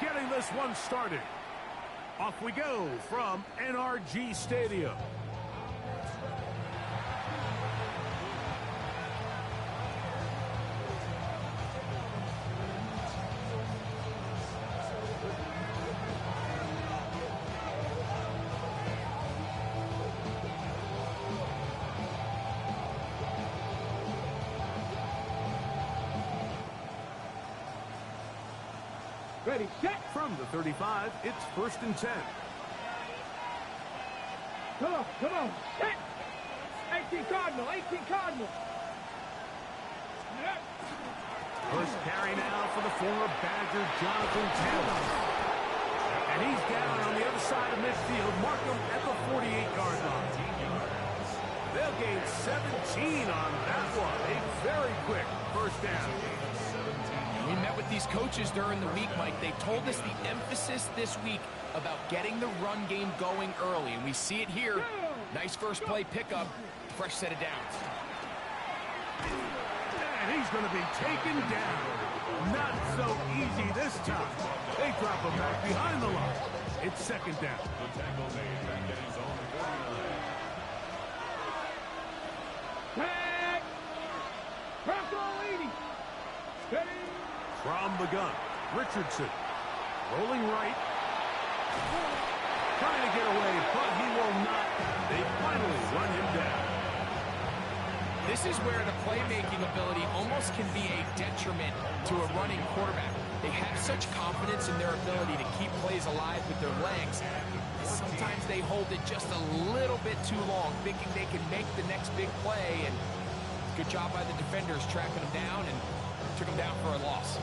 getting this one started. Off we go from NRG Stadium. Ready, set. From the 35, it's 1st and 10. Come on, set. 18 Cardinal. First carry now for the former Badger, Jonathan Taylor. And he's down on the other side of midfield. Mark him at the 48-yard line. They'll gain 17 on that one. A very quick first down. We met with these coaches during the week, Mike. They told us the emphasis this week about getting the run game going early, and we see it here. Nice first play pickup, fresh set of downs. And he's going to be taken down. Not so easy this time. They drop him back behind the line. It's 2nd down. Tag. Bronco leading. Steady. From the gun, Richardson. Rolling right. Trying to get away, but he will not. They finally run him down. This is where the playmaking ability almost can be a detriment to a running quarterback. They have such confidence in their ability to keep plays alive with their legs. Sometimes they hold it just a little bit too long, thinking they can make the next big play. And good job by the defenders tracking them down and took them down for a loss.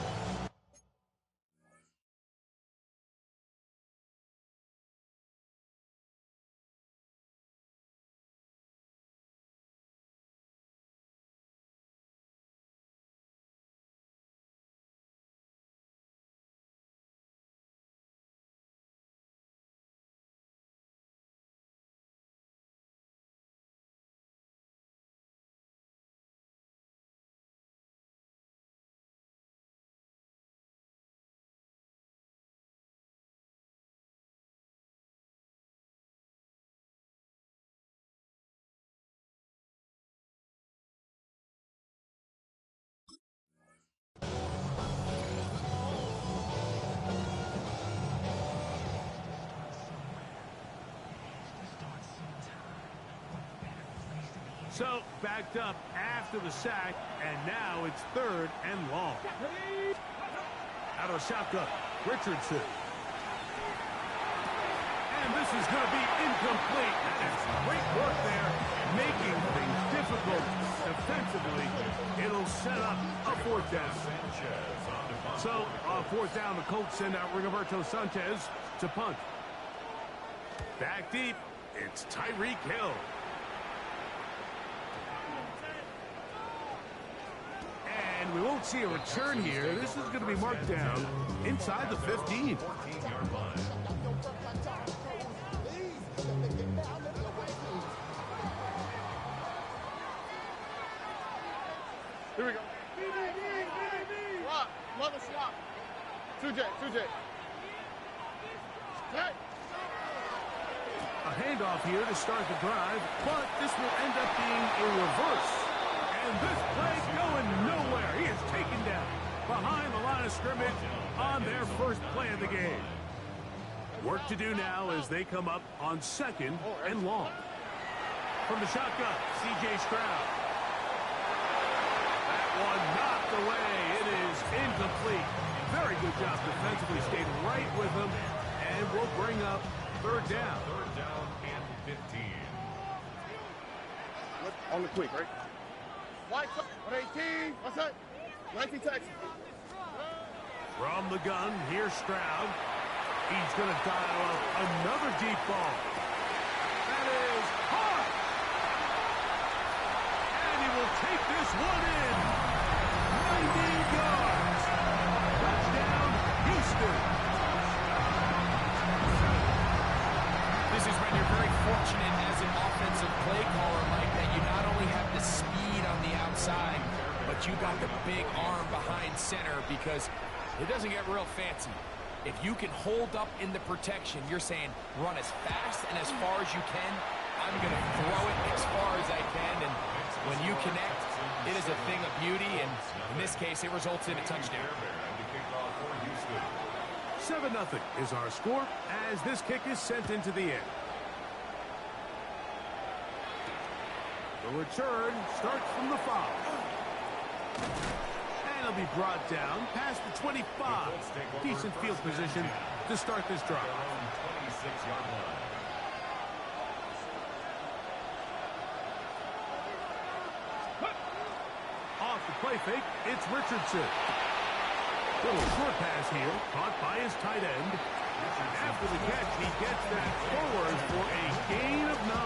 So, backed up after the sack, and now it's 3rd and long. Out of the shotgun, Richardson. And this is going to be incomplete. And it's great work there, making things difficult defensively. It'll set up a 4th down. So, on 4th down, the Colts send out Rigoberto Sanchez to punt. Back deep, it's Tyreek Hill. And we won't see a return here. This is going to be marked down inside the 15. Here we go. Swap. Love a swap. 2J. Hey. A handoff here to start the drive, but this will end up being a reverse. And this play's going nowhere. He is taken down behind the line of scrimmage on their first play of the game. Work to do now as they come up on 2nd and long. From the shotgun, C.J. Stroud. That one knocked away. It is incomplete. Very good job defensively. Stayed right with him. And we'll bring up 3rd down. 3rd down and 15. On the quick, right? White, 118. What's that? 19 Texas. From the gun, here's Stroud. He's going to dial up another deep ball. That is hard. And he will take this one in. 90 yards. Touchdown, Houston. This is when you're very fortunate as an offensive play caller, Mike, that you not only have the speed on the outside, but you got the big arm behind center because it doesn't get real fancy. If you can hold up in the protection, you're saying run as fast and as far as you can. I'm going to throw it as far as I can, and when you connect, it is a thing of beauty, and in this case, it results in a touchdown. 7-0 is our score as this kick is sent into the air. The return starts from the 5. And it'll be brought down past the 25. Decent field position to start this drive. Off the play fake, it's Richardson. Little short pass here, caught by his tight end. After the catch, he gets that forward for a gain of 9.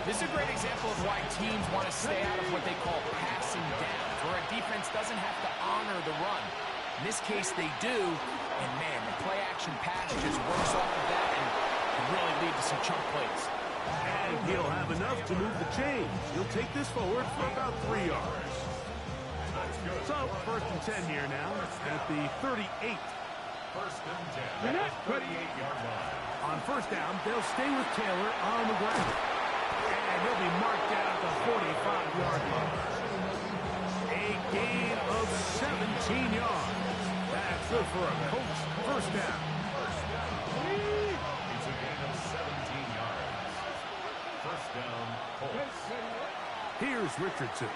This is a great example of why teams want to stay out of what they call passing downs, where a defense doesn't have to honor the run. In this case, they do, and man, the play-action pass just works off of that and can really lead to some chunk plays. And he'll have enough to move the chains. He'll take this forward for about 3 yards. So, 1st and 10 here now at the 38. 1st and 10 at the 38-yard line. On 1st down, they'll stay with Taylor on the ground. And he'll be marked down at the 45-yard line. A gain of 17 yards. That's good for a Colts 1st down. It's a gain of 17 yards. 1st down, Colts. Here's Richardson.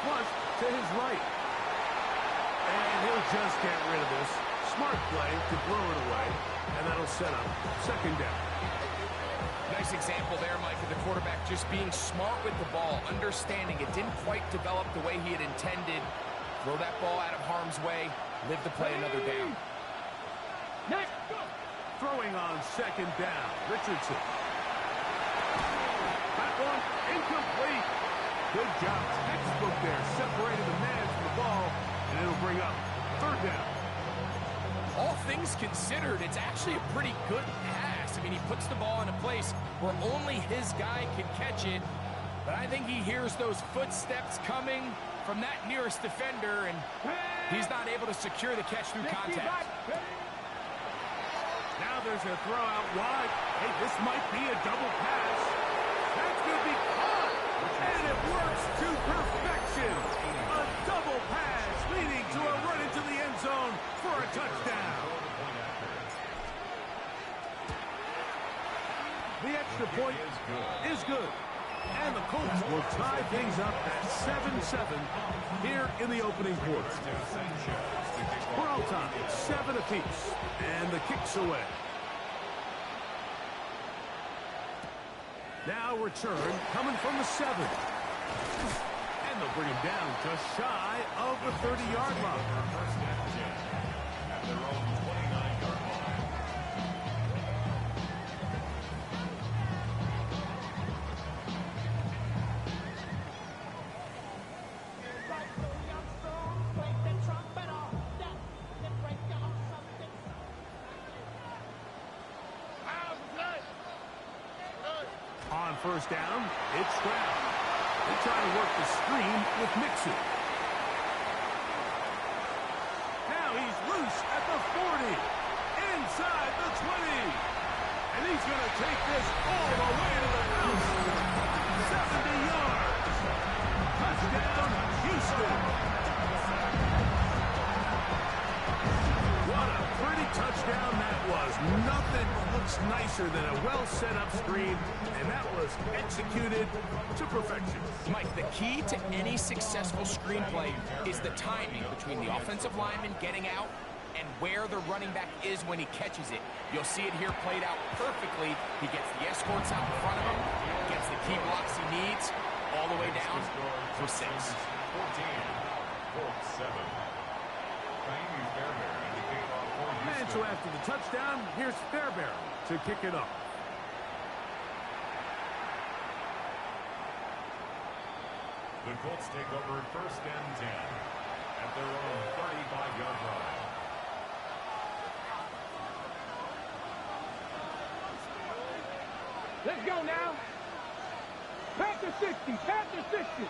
Flush to his right. And he'll just get rid of this. Smart play to throw it away. And that'll set up 2nd down. Nice example there, Mike, of the quarterback just being smart with the ball, understanding it didn't quite develop the way he had intended. Throw that ball out of harm's way, live to play another down. Next. Throwing on 2nd down, Richardson. That one incomplete. Good job, textbook there, separating the man from the ball, and it'll bring up 3rd down. All things considered, it's actually a pretty good pass. I mean, he puts the ball in a place where only his guy can catch it, but I think he hears those footsteps coming from that nearest defender, and he's not able to secure the catch through contact. Now there's a throw out wide. Hey, this might be a double pass. That's going to be caught, and it works to perfection. A double pass leading to a run into the end zone for a touchdown. The extra point is good. And the Colts will tie things up at 7-7 here in the opening quarter. We're all time, 7 apiece. And the kick's away. Now return coming from the 7. And they'll bring him down just shy of the 30-yard line. At their own 29-yard line. On 1st down, it's Stroud. They try to work the screen with Mixon. Now he's loose at the 40, inside the 20. And he's going to take this all the way to the house. 70 yards. Touchdown, Houston. What a pretty touchdown that was. Nothing looks nicer than a well-set-up screen, and that was executed to perfection. Mike, the key to any successful screenplay is the timing between the offensive lineman getting out and where the running back is when he catches it. You'll see it here played out perfectly. He gets the escorts out in front of him, gets the key blocks he needs, all the way down for 6. 14, Colts 7. And so after the touchdown, here's Fairbairn to kick it off. The Colts take over 1st and 10 at their own 35-yard line. Let's go now. Past the 60, past the 60.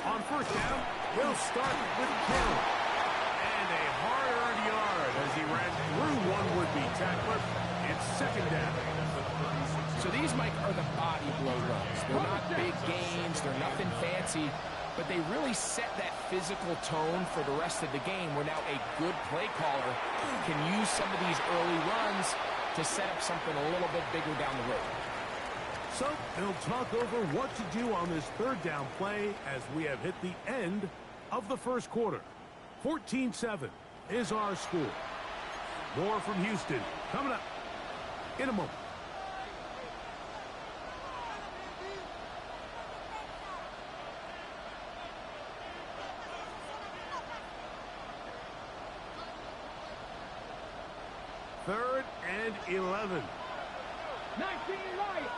On On first down, they'll start with Taylor. And a hard-earned yard as he ran through one would-be tackler. It's second down. So these, Mike, are the body blow runs. They're not big gains. They're nothing fancy. But they really set that physical tone for the rest of the game where now a good play caller can use some of these early runs to set up something a little bit bigger down the road. So they'll talk over what to do on this third down play as we have hit the end of the first quarter. 14-7 is our score. More from Houston coming up in a moment. Third and 11. 19 right.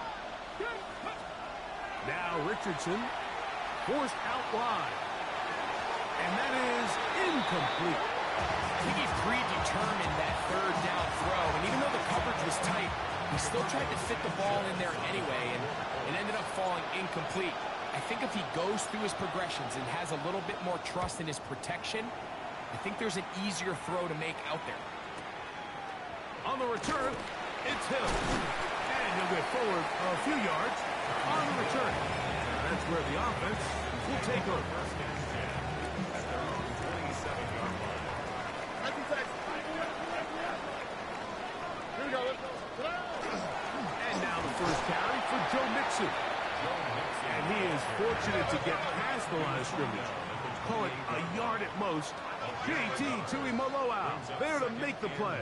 Now Richardson forced out wide. And that is incomplete. I think he predetermined that third down throw, and even though the coverage was tight, he still tried to fit the ball in there anyway, and it ended up falling incomplete. I think if he goes through his progressions and has a little bit more trust in his protection, I think there's an easier throw to make out there. On the return, it's Hill. And he'll get forward a few yards on the return. That's where the offense will take over. First and 10 at their own 27-yard line. Here we go. Let's go. And now the first carry for Joe Mixon. And he is fortunate to get past the line of scrimmage. Call it a yard at most. JT Tuimoloau there to make the play.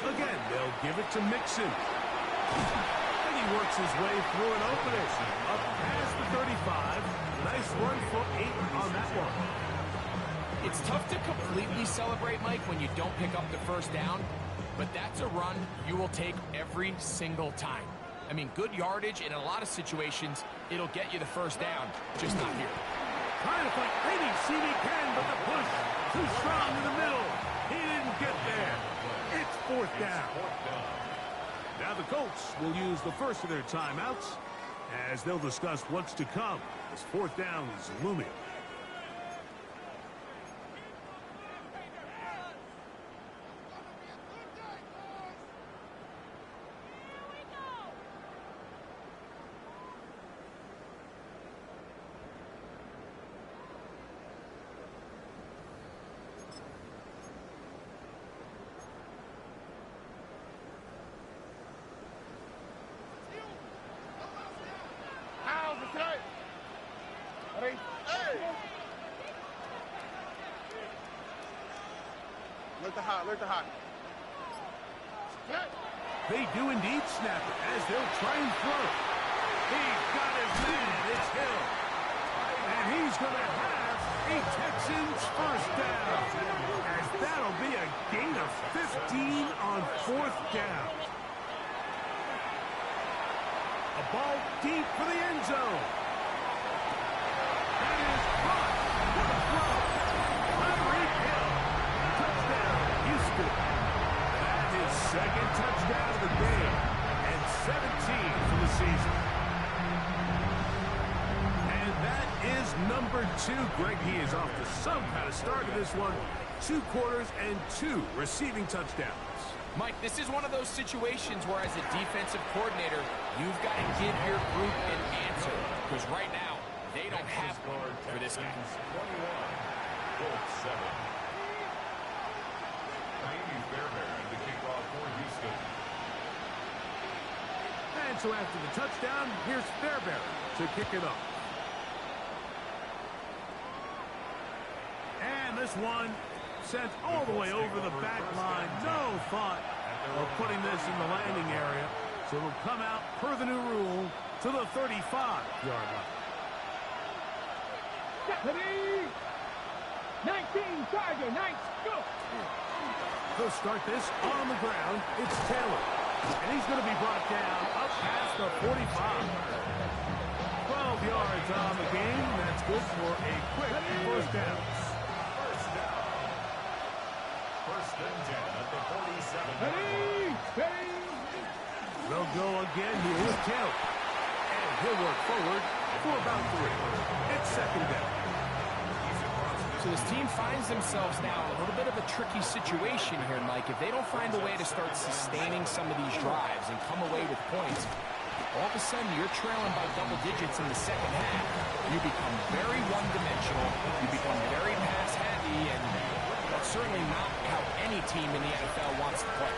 Again, they'll give it to Mixon. And he works his way through an opening. Up past the 35. Nice run for 8 on that one. It's tough to completely celebrate, Mike, when you don't pick up the first down, but that's a run you will take every single time. I mean, good yardage, and in a lot of situations, it'll get you the first down, just not here. Trying to find any seam he can, but the push too strong in the middle. He didn't get there. It's fourth down. Now the Colts will use the first of their timeouts as they'll discuss what's to come as fourth down is looming. Alert the hot. They do indeed snap it as they'll try and throw. He's got his man. It's Hill. And he's going to have a Texans first down. As that'll be a gain of 15 on fourth down. A ball deep for the end zone. That is caught. What a throw. Tyreek Hill. Touchdown, Houston. That is second touchdown of the game. And 17 for the season. And that is number 2. Greg, he is off to some kind of start to this one. 2 quarters and 2 receiving touchdowns. Mike, this is one of those situations where as a defensive coordinator, you've got to give your group an answer. Because right now, they don't have one for this guy. 21, Colts 7. Amy Fairbairn to kick off for Houston. And so after the touchdown, here's Fairbairn to kick it off. And this one sent all the way over the back line. No thought of putting this in the landing area. So it'll come out per the new rule to the 35-yard line. 19, Charger, nice, go! They'll start this on the ground. It's Taylor. And he's going to be brought down up past the 45. 12 yards on the game. That's good for a quick first down. First and 10 at the 47. They'll go again here with Taylor. And he'll work forward for about 3. It's second down. So this team finds themselves now in a little bit of a tricky situation here, Mike. If they don't find a way to start sustaining some of these drives and come away with points, all of a sudden you're trailing by double digits in the second half. You become very one-dimensional. You become very pass-heavy, and that's certainly not how any team in the NFL wants to play.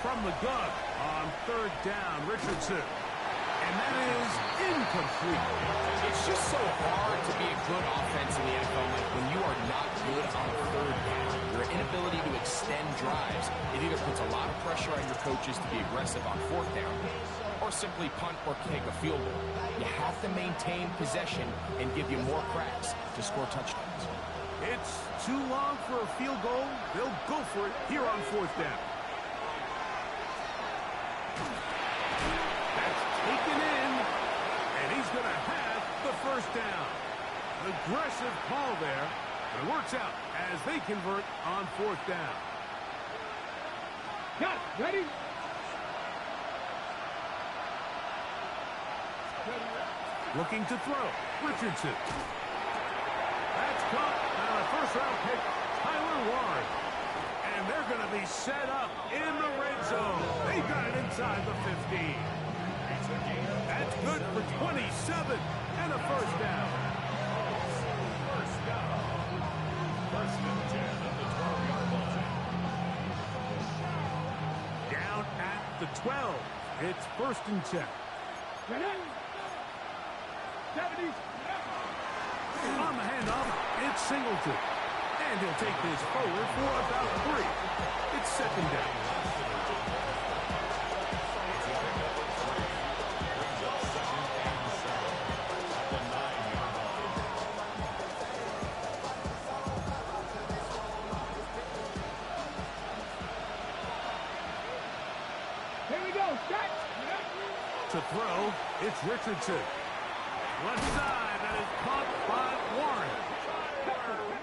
From the gun on third down, Richardson. And that is incomplete. It's just so hard to be a good offense in the NFL, Mike, when you are not good on third down. Your inability to extend drives, it either puts a lot of pressure on your coaches to be aggressive on fourth down, or simply punt or kick a field goal. You have to maintain possession and give you more cracks to score touchdowns. It's too long for a field goal. They'll go for it here on fourth down. That's taken in, and he's going to have the first down. Aggressive call there, but it works out as they convert on fourth down. Got it. Ready? Looking to throw, Richardson. That's caught on a first-round pick, Tyler Ward. And they're going to be set up in the red zone. They got it inside the 15. That's good for 27 and a first down. First and 10 at the 12-yard line. Down at the 12. It's first and 10. On the handoff, it's Singleton. And he'll take this forward for about 3. It's second down. Here we go. Start. To throw, it's Richardson. Left side, that is caught by Warren.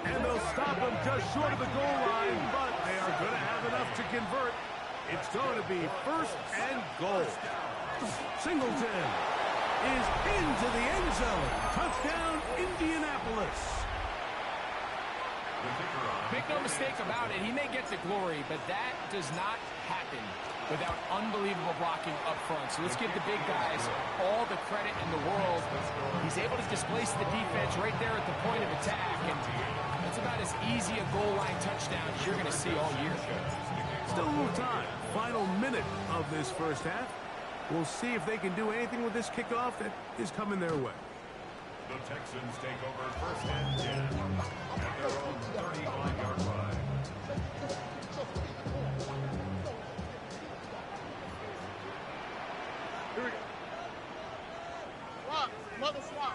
And they'll stop him just short of the goal line, but they are going to have enough to convert. It's going to be first and goal. Singleton is into the end zone. Touchdown, Indianapolis. Make no mistake about it, he may get the glory, but that does not happen without unbelievable blocking up front. So let's give the big guys all the credit in the world. He's able to displace the defense right there at the point of attack, and that's about as easy a goal line touchdown as you're going to see all year. Still a little time. Final minute of this first half. We'll see if they can do anything with this kickoff that is coming their way. The Texans take over first and 10 at their own 35-yard line. Here we go. Swap. Mother swap.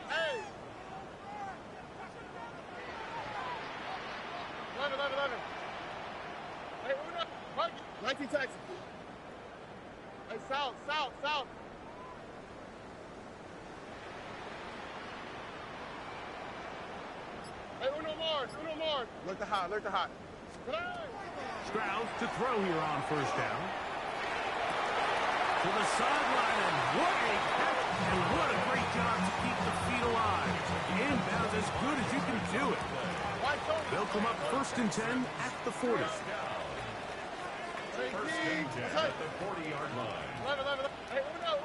Hey. 11. Hey, Una. Right. 19 Texas. Hey, south. Hey, Uno Mars. Look to hot. Strauss to throw here on first down. To the sideline, and what a catch, and what a great job to keep the feet alive. Inbounds as good as you can do it. They'll come up first and 10 at the 40. First and 10 at the 40-yard line. 11. Hey, Uno.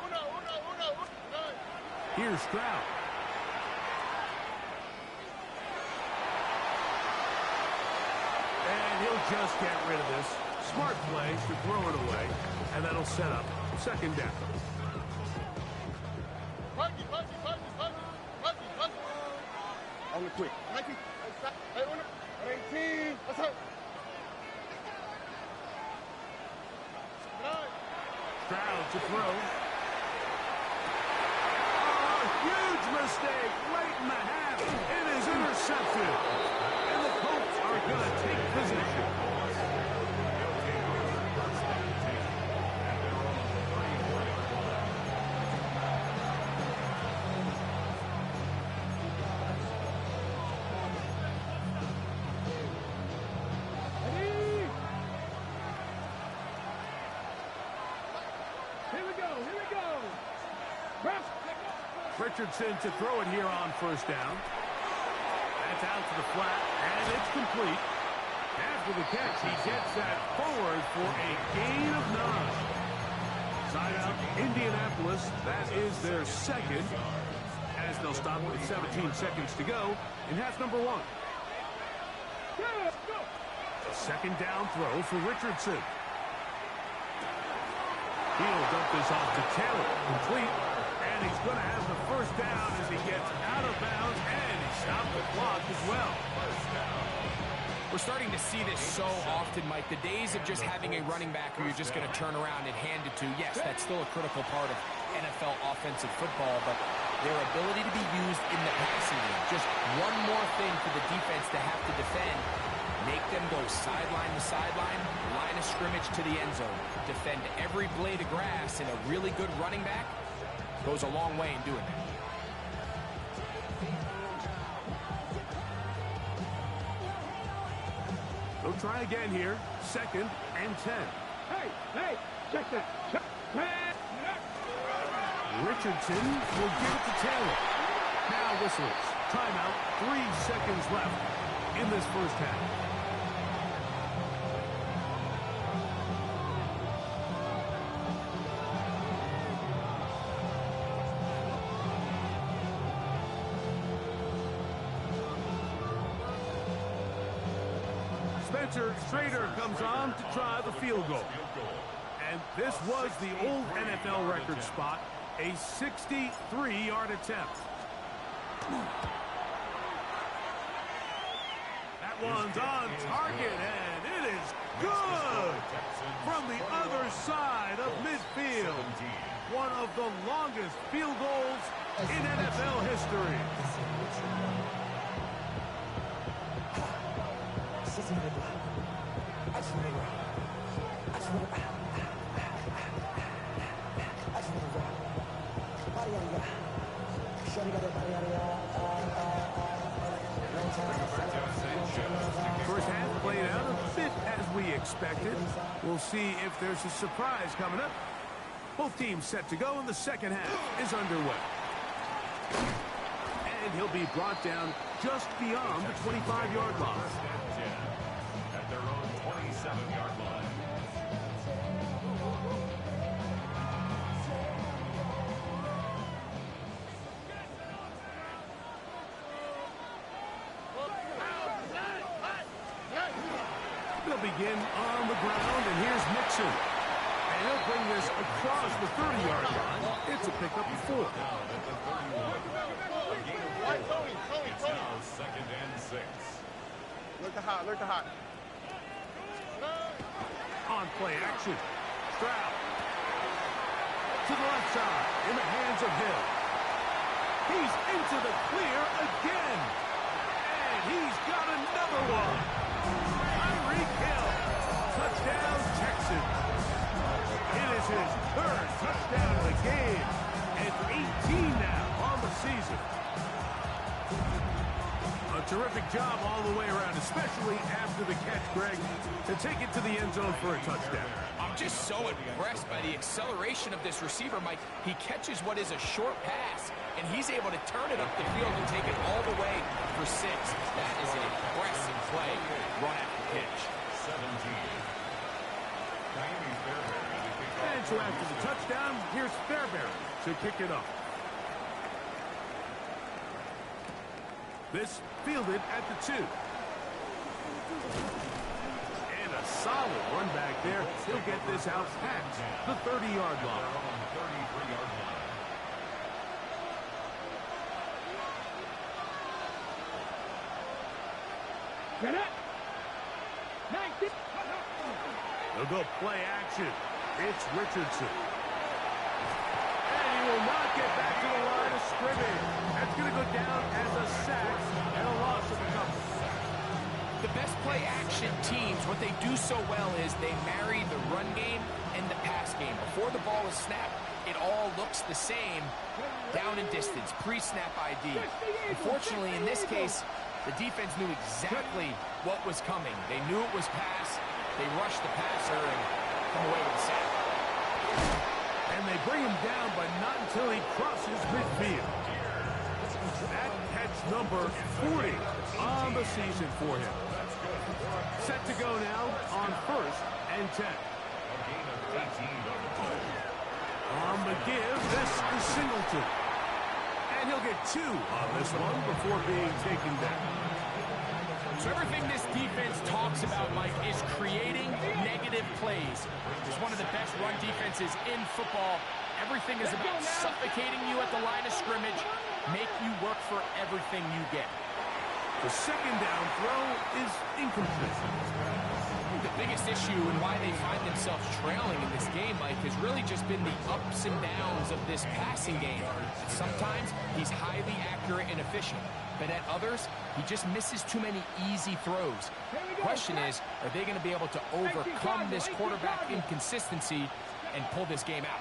Here's Stroud. And he'll just get rid of this. Smart play to throw it away, and that'll set up second down. Punch. On the quick. 19. Hey, Uno. 18. Let's go. Stroud to throw. Oh, huge mistake late in the half. It is intercepted. And the Colts are going to take position. Richardson to throw it here on first down. That's out to the flat, and it's complete. After the catch, he gets that forward for a gain of 9. Side out, Indianapolis. That is their second, as they'll stop with 17 seconds to go in half number 1. Second down throw for Richardson. He'll dump this off to Taylor. Complete. And he's going to have the first down as he gets out of bounds, and he stopped the clock as well. We're starting to see this so often, Mike. The days of just having a running back who you're just going to turn around and hand it to, yes, that's still a critical part of NFL offensive football, but their ability to be used in the passing game, just one more thing for the defense to have to defend, make them go sideline to sideline, line of scrimmage to the end zone, defend every blade of grass, and a really good running back goes a long way in doing that. They'll try again here. 2nd and 10. Hey, check that. Richardson will give it to Taylor. Now whistles. Timeout. 3 seconds left in this first half. Spencer Strader comes on to try the field goal. And this was the old NFL record spot, a 63-yard attempt. That one's on target, and it is good from the other side of midfield. One of the longest field goals in NFL history. First half played out a bit as we expected. We'll see if there's a surprise coming up. Both teams set to go, and the second half is underway. And he'll be brought down just beyond the 25-yard line. At their own 27-yard line. They'll begin on the ground, and here's Mixon. And he'll bring this across the 30-yard line. It's a pickup of 4. It's now 2nd and 6. Look at hot. On play action. Stroud. To the left side. In the hands of Hill. He's into the clear again. And he's got another one. Tyreek Hill. Touchdown, Texans. It is his 3rd touchdown of the game. And 18 now on the season. A terrific job all the way around, especially after the catch, Greg, to take it to the end zone for a touchdown. I'm just so impressed by the acceleration of this receiver, Mike. He catches what is a short pass, and he's able to turn it up the field and take it all the way for 6. That is an impressive play, run after pitch. 17. And so after the touchdown, here's Fairbairn to kick it off. This fielded at the 2. And a solid run back there. He'll get this out past the 30-yard line. 33-yard line. They'll go play action. It's Richardson. And he will not get back to the line of scrimmage. That's going to go down as a sack and a loss of a couple. The best play action teams, what they do so well is they marry the run game and the pass game. Before the ball is snapped, it all looks the same down in distance, pre-snap ID. Unfortunately, in this case, the defense knew exactly what was coming. They knew it was pass. They rushed the passer and come away with a sack. And they bring him down, but not until he crosses midfield. That catch number 40 on the season for him. Set to go now on 1st and 10. On the give, this is Singleton. And he'll get 2 on this one before being taken down. So everything this defense talks about, Mike, is creating negative plays. It's one of the best run defenses in football. Everything is about suffocating you at the line of scrimmage, make you work for everything you get. The second down throw is incomplete. The biggest issue and why they find themselves trailing in this game, Mike, has really just been the ups and downs of this passing game. Sometimes he's highly accurate and efficient, but at others, he just misses too many easy throws. The question is, are they going to be able to overcome this quarterback inconsistency and pull this game out?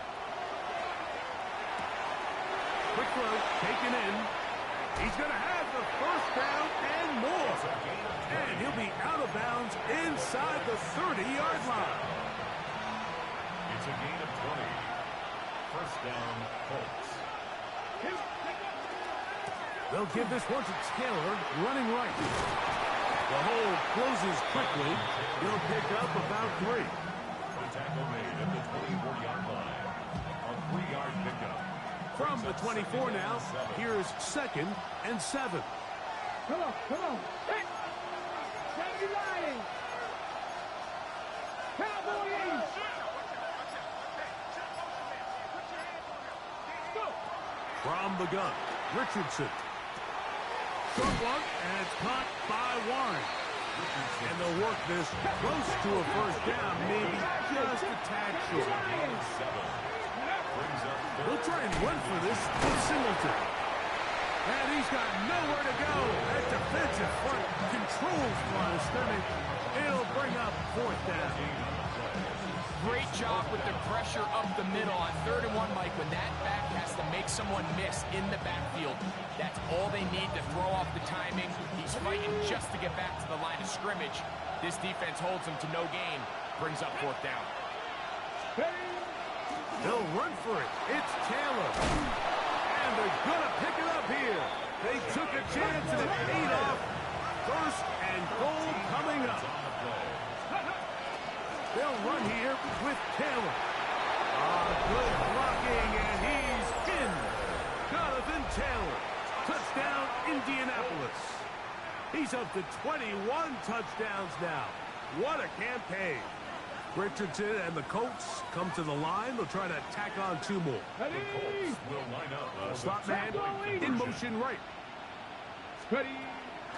Quick throw, taken in. He's going to have the first down and more. And he'll be out of bounds inside the 30-yard line. It's a gain of 20. First down, Colts. They'll give this one to Taylor, running right. The hole closes quickly. He'll pick up about 3. The tackle made at the 24-yard line. A 3-yard pickup. From the 24 now, here's 2nd and 7. Come on. Hey! Stand your line! Cowboys! Go! From the gun, Richardson. Short one, and it's caught by Warren. And they'll work this close to a first down, maybe just a tad short. We'll try and run for this with Singleton. And he's got nowhere to go. That defensive front controls the line of scrimmage. It'll bring up 4th down. Great job with the pressure up the middle on 3rd and 1, Mike. When that back has to make someone miss in the backfield, that's all they need to throw off the timing. He's fighting just to get back to the line of scrimmage. This defense holds him to no gain, brings up 4th down. They'll run for it. It's Taylor. And they're going to pick it up here. They took a chance and it paid off. 1st and goal coming up. They'll run here with Taylor. Good blocking, and he's in. Jonathan Taylor. Touchdown, Indianapolis. He's up to 21 touchdowns now. What a campaign. Richardson and the Colts come to the line. They'll try to tack on 2 more. The Colts will line up. Slot man in motion right. Ready.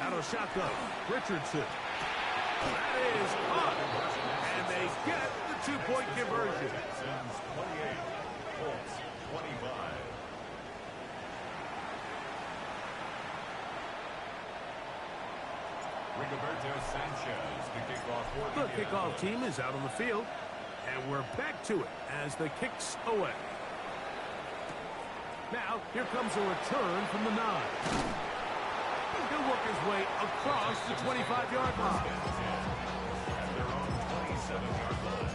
Out of shotgun. Richardson. That is caught. And they get the 2-point conversion. Texans 28, Colts 25. Rigoberto Sanchez, the kickoff for The kickoff team is out on the field, and we're back to it as the kick's away. Now, here comes a return from the 9. He'll work his way across the 25-yard line. At their own 27-yard line.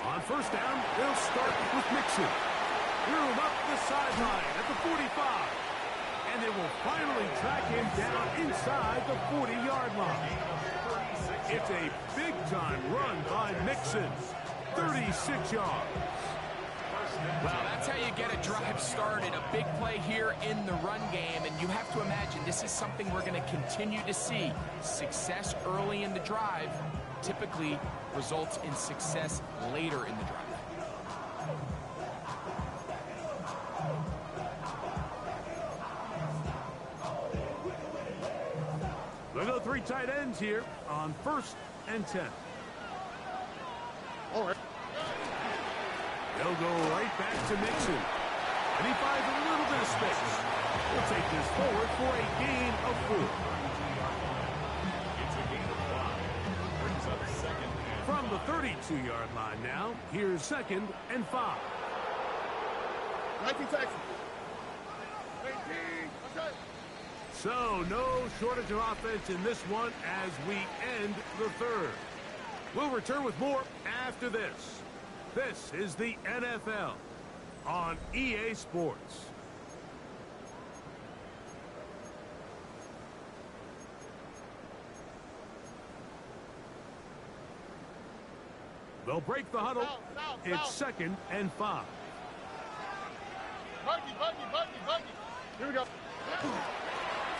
On 1st down, they'll start with Mixon. Threw him up the sideline at the 45. And they will finally track him down inside the 40-yard line. It's a big-time run by Mixon. 36 yards. Well, that's how you get a drive started. A big play here in the run game, and you have to imagine this is something we're going to continue to see. Success early in the drive typically results in success later in the drive. They'll go 3 tight ends here on 1st and 10. All right. They'll go right back to Mixon. And he finds a little bit of space. He'll take this forward for a gain of 4. It's a gain of 5. Brings up 2nd and From the 32-yard line now, here's 2nd and 5. 19 Texans. 19. Okay. So, no shortage of offense in this one as we end the third. We'll return with more after this. This is the NFL on EA Sports. They'll break the huddle. It's 2nd and 5. Buggy. Here we go.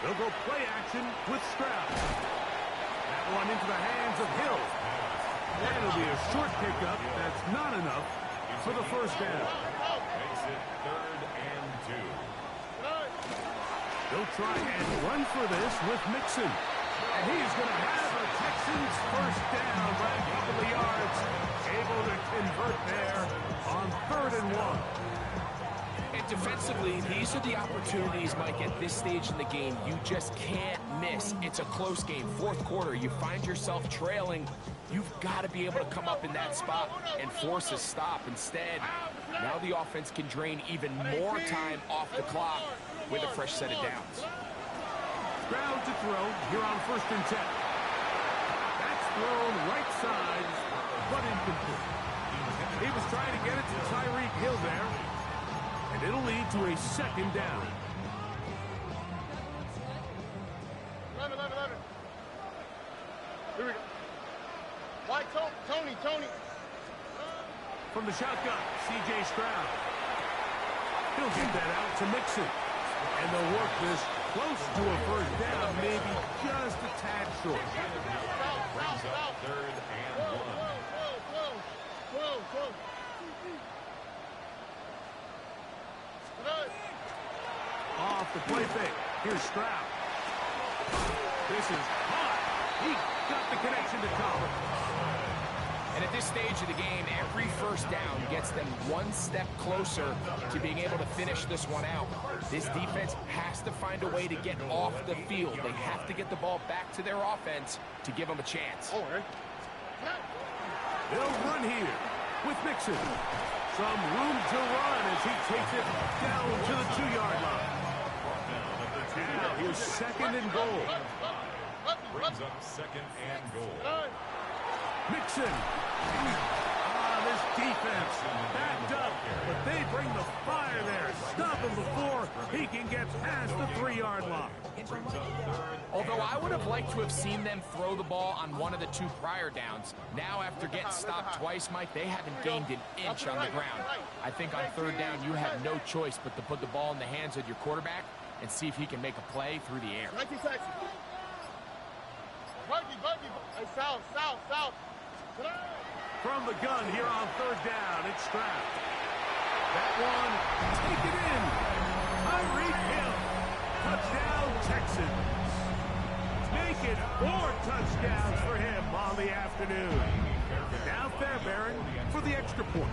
They'll go play action with Stroud. That one into the hands of Hill. And it'll be a short pickup. That's not enough for the first down. Makes it 3rd and 2. They'll try and run for this with Mixon. And he's going to have a Texans first down by a couple of yards. Able to convert there on 3rd and 1. And defensively, these are the opportunities, Mike, at this stage in the game you just can't miss. It's a close game. 4th quarter, you find yourself trailing. You've got to be able to come up in that spot and force a stop. Instead, now the offense can drain even more time off the clock with a fresh set of downs. Stroud to throw here on 1st and 10. That's thrown right side, but incomplete. He was trying to get it to Tyreek Hill there. And it'll lead to a 2nd down. 11. Here we go. Why, Tony. From the shotgun, C.J. Stroud. He'll get that out to Mixon. And they'll work this close to a first down, maybe just a tad short. Brings up 3rd and 1. Whoa. Off the play fake. Here's Stroud. This is hot. He got the connection to Collins. And at this stage of the game, every first down gets them one step closer to being able to finish this one out. This defense has to find a way to get off the field. They have to get the ball back to their offense to give them a chance. They'll run here with Mixon. Some room to run as he takes it down to the 2-yard line. Now here's 2nd and goal. Brings up 2nd and goal. Mixon. This defense backed up, but they bring the fire there. Stop him before he can get past the 3-yard line. Although I would have liked to have seen them throw the ball on one of the 2 prior downs. Now, after getting stopped twice, Mike, they haven't gained an inch on the ground. I think on 3rd down, you have no choice but to put the ball in the hands of your quarterback and see if he can make a play through the air. Buggy. Hey, south. From the gun here on 3rd down, it's Stroud. That one, take it in. Tyreek Hill. Touchdown, Texans. Make it 4 touchdowns for him on the afternoon. Now Fairbairn for the extra point.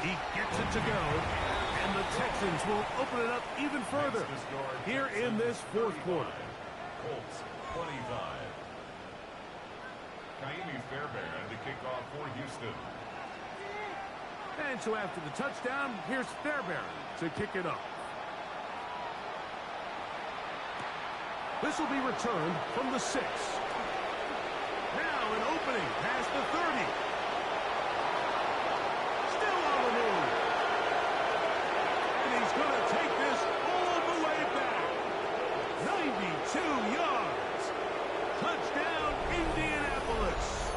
He gets it to go, and the Texans will open it up even further here in this 4th quarter. Colts 25. Fairbairn to kick off for Houston. And so after the touchdown, here's Fairbairn to kick it off. This will be returned from the 6. Now an opening past the 30. Still on the move. And he's going to take this all the way back. 92 yards. Touchdown, Indianapolis.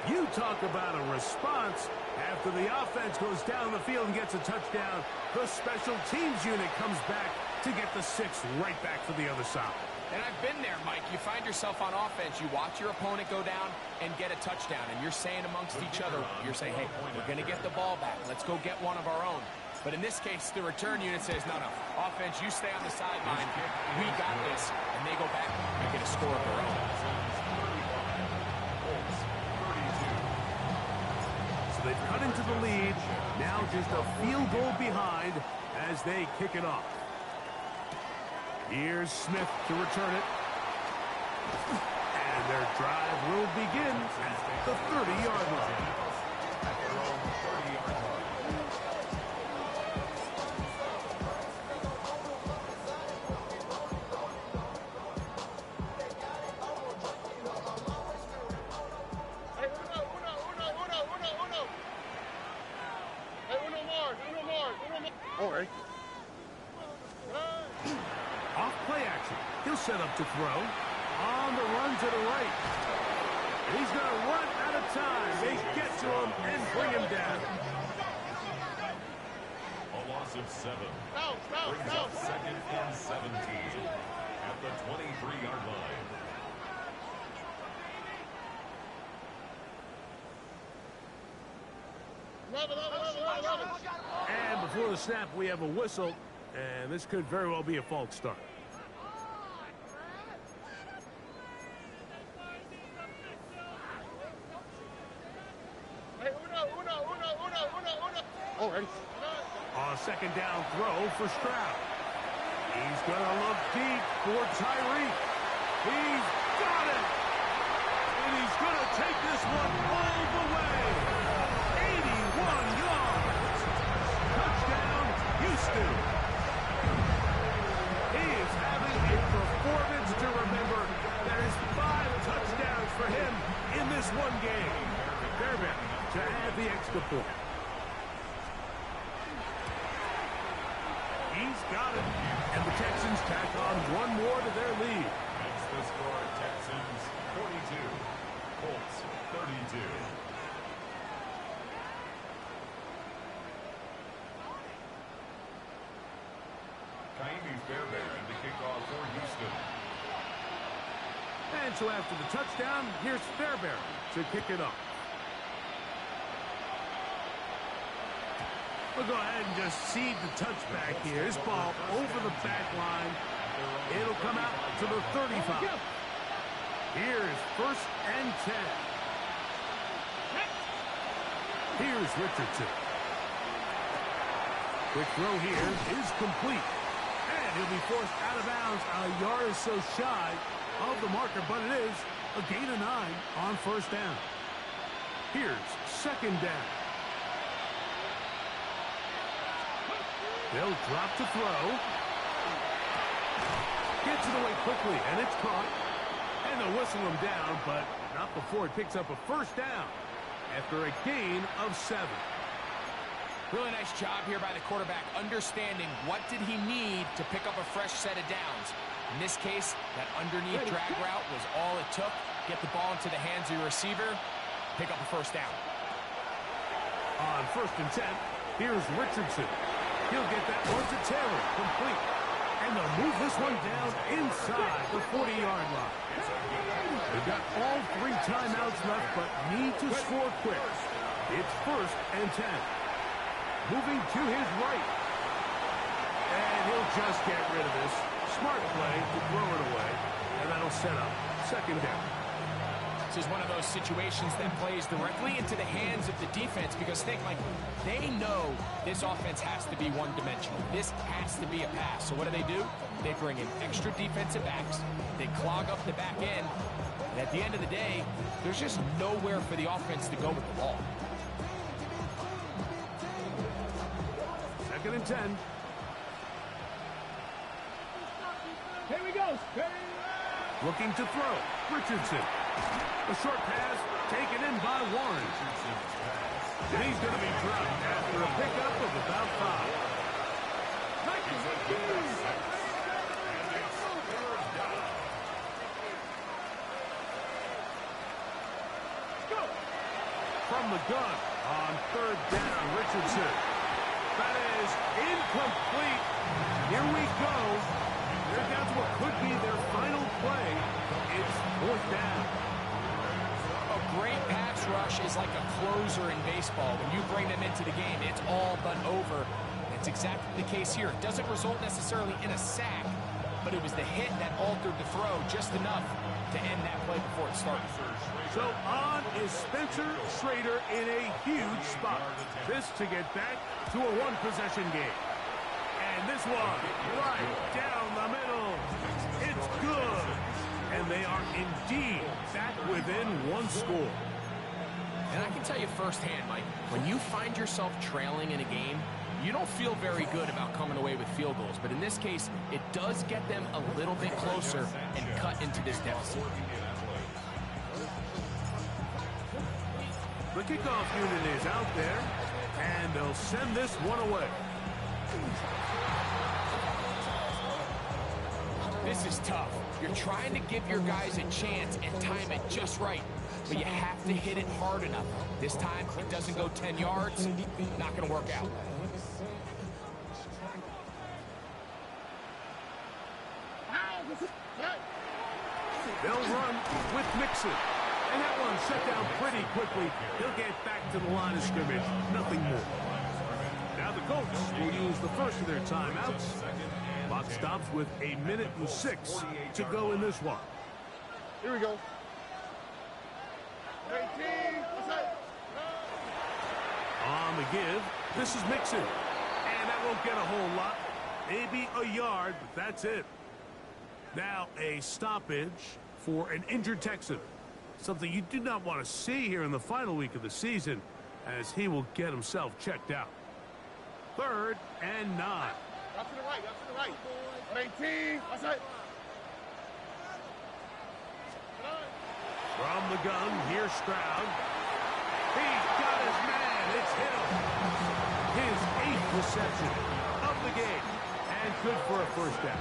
You talk about a response. After the offense goes down the field and gets a touchdown, the special teams unit comes back to get the 6 right back for the other side. And I've been there, Mike. You find yourself on offense, you watch your opponent go down and get a touchdown, and you're saying amongst each other, you're saying, hey, we're going to get the ball back. Let's go get one of our own. But in this case, the return unit says, no, offense, you stay on the sideline. We got this. And they go back and get a score of their own. So they've cut into the lead. Now just a field goal behind as they kick it off. Here's Smith to return it. And their drive will begin at the 30-yard line. All right. Off play action. He'll set up to throw. On the run to the right. He's going to run out of time. They get to him and bring him down. A loss of 7. Brings up 2nd and 17 at the 23-yard line. And before the snap, we have a whistle. And this could very well be a false start. All right. On a 2nd down throw for Stroud. He's going to look deep for Tyreek. He's got it. And he's going to take this one all the way. 81 yards. Touchdown, Houston. He is having a performance to remember. There is 5 touchdowns for him in this one game. Fairbairn to add the extra point. He's got it. And the Texans tack on one more to their lead. That's the score. Texans 42. Colts 32. Kaimi Fairbairn to kick off for Houston. And so after the touchdown, here's Fairbairn to kick it off. We'll go ahead and just seed the touchback here. This ball over the back line. It'll come out to the 35. Here's 1st and 10. Here's Richardson. Quick throw here is complete. And he'll be forced out of bounds a yard or so shy of the marker, but it is a gain of 9 on 1st down. Here's 2nd down. They'll drop to throw. Gets it away quickly, and it's caught. And they'll whistle him down, but not before it picks up a 1st down after a gain of 7. Really nice job here by the quarterback, understanding what did he need to pick up a fresh set of downs. In this case, that underneath drag route was all it took. Get the ball into the hands of your receiver, pick up a 1st down. On 1st and 10, here's Richardson. He'll get that one to Taylor, complete. And they'll move this one down inside the 40-yard line. They've got all 3 timeouts left, but need to score quick. It's 1st and 10. Moving to his right. And he'll just get rid of this. Smart play to throw it away. And that'll set up 2nd down. This is one of those situations that plays directly into the hands of the defense because think, Mike, they know this offense has to be one-dimensional. This has to be a pass. So what do? They bring in extra defensive backs. They clog up the back end. And at the end of the day, there's just nowhere for the offense to go with the ball. 2nd and 10. Here we go. Looking to throw. Richardson. A short pass taken in by Warren. And he's going to be dropped after a pickup of about 5. From the gun on 3rd down, Richardson. That is incomplete. Here we go. They're down to what could be their final play. It's 4th down. A great pass rush is like a closer in baseball. When you bring them into the game, it's all but over. It's exactly the case here. It doesn't result necessarily in a sack, but it was the hit that altered the throw just enough to end that play before it started. So on is Spencer Schrader in a huge spot. This to get back to a 1-possession game. And this one right down the middle. It's good. And they are indeed back within 1 score. And I can tell you firsthand, Mike, when you find yourself trailing in a game, you don't feel very good about coming away with field goals. But in this case, it does get them a little bit closer and cut into this deficit. The kickoff unit is out there, and they'll send this one away. This is tough. You're trying to give your guys a chance and time it just right, but you have to hit it hard enough. This time, it doesn't go 10 yards, not going to work out. They'll run with Mixon. And that one shut down pretty quickly. He'll get back to the line of scrimmage. Nothing more. Now the Colts will use the first of their timeouts. Clock stops with 1:06 to go in this one. Here we go. 18. What's that? On the give, this is Mixon. And that won't get a whole lot. Maybe a yard, but that's it. Now a stoppage for an injured Texan. Something you do not want to see here in the final week of the season, as he will get himself checked out. 3rd and 9. Out to the right, out to the right. 18. What's that? From the gun, here's Stroud. He's got his man. It's him. His 8th reception of the game. And good for a first down.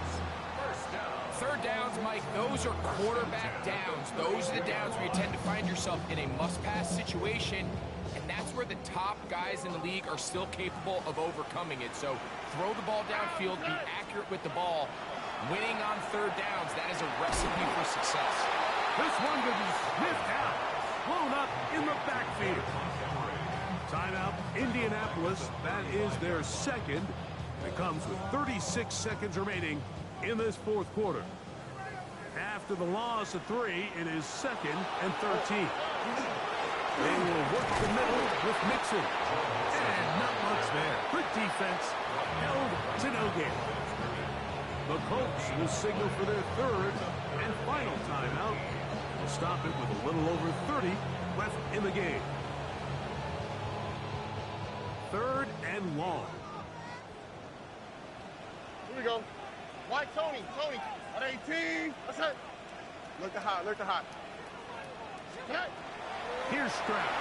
Third downs, Mike, those are quarterback downs. Those are the downs where you tend to find yourself in a must-pass situation, and that's where the top guys in the league are still capable of overcoming it. So throw the ball downfield, be accurate with the ball. Winning on third downs, that is a recipe for success. This one will be sniffed out, blown up in the backfield. Timeout, Indianapolis. That is their second. It comes with 36 seconds remaining in this fourth quarter. After the loss of 3, it is 2nd and 13. They will work the middle with Mixon. And not much there. Good defense, held to no gain. The Colts will signal for their 3rd and final timeout. They'll stop it with a little over 30 left in the game. 3rd and long. Here we go. White Tony. At 18. What's that? Look the hot. Here's Stroud.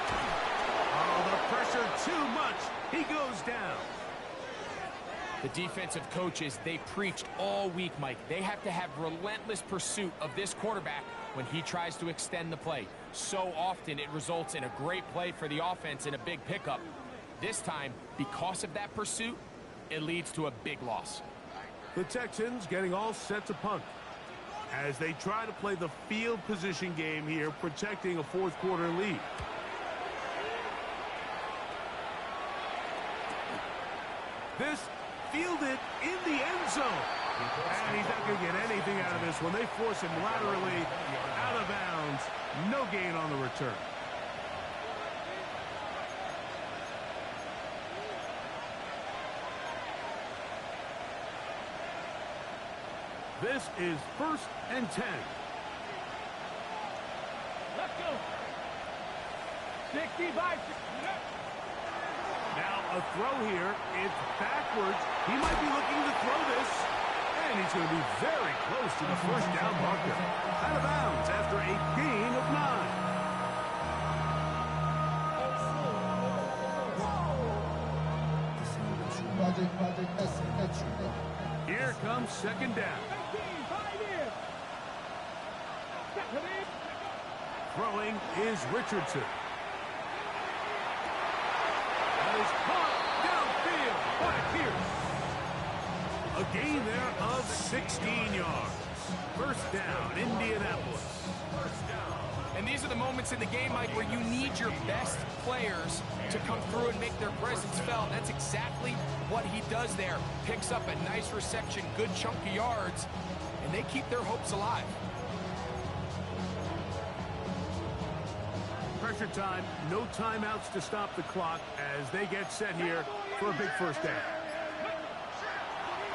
Oh, the pressure too much. He goes down. The defensive coaches, they preached all week, Mike. They have to have relentless pursuit of this quarterback when he tries to extend the play. So often it results in a great play for the offense and a big pickup. This time, because of that pursuit, it leads to a big loss. The Texans getting all set to punt as they try to play the field position game here, protecting a fourth quarter lead. This fielded in the end zone. And he's not going to get anything out of this one. They force him laterally out of bounds. No gain on the return. This is 1st and 10. Let's go. 65. Now a throw here. It's backwards. He might be looking to throw this. And he's going to be very close to the first down marker. Out of bounds after a gain of 9. Here comes 2nd down. Throwing is Richardson. That is caught downfield by Pierce. A gain there of 16 yards. First down, Indianapolis. And these are the moments in the game, Mike, where you need your best players to come through and make their presence felt. That's exactly what he does there. Picks up a nice reception, good chunk of yards, and they keep their hopes alive. Pressure time, no timeouts to stop the clock as they get set here for a big first down.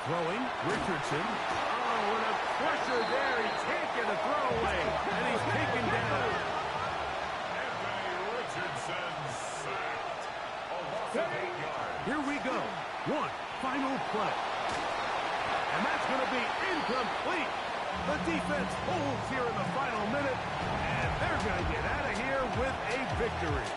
Throwing, Richardson. Oh, and a pressure there. He can't get a throw away, and he's taken down. Richardson sacked. A loss of 8 yards. Here we go. One final play. And that's going to be incomplete. The defense holds here in the final minute, and they're going to get out of here with a victory.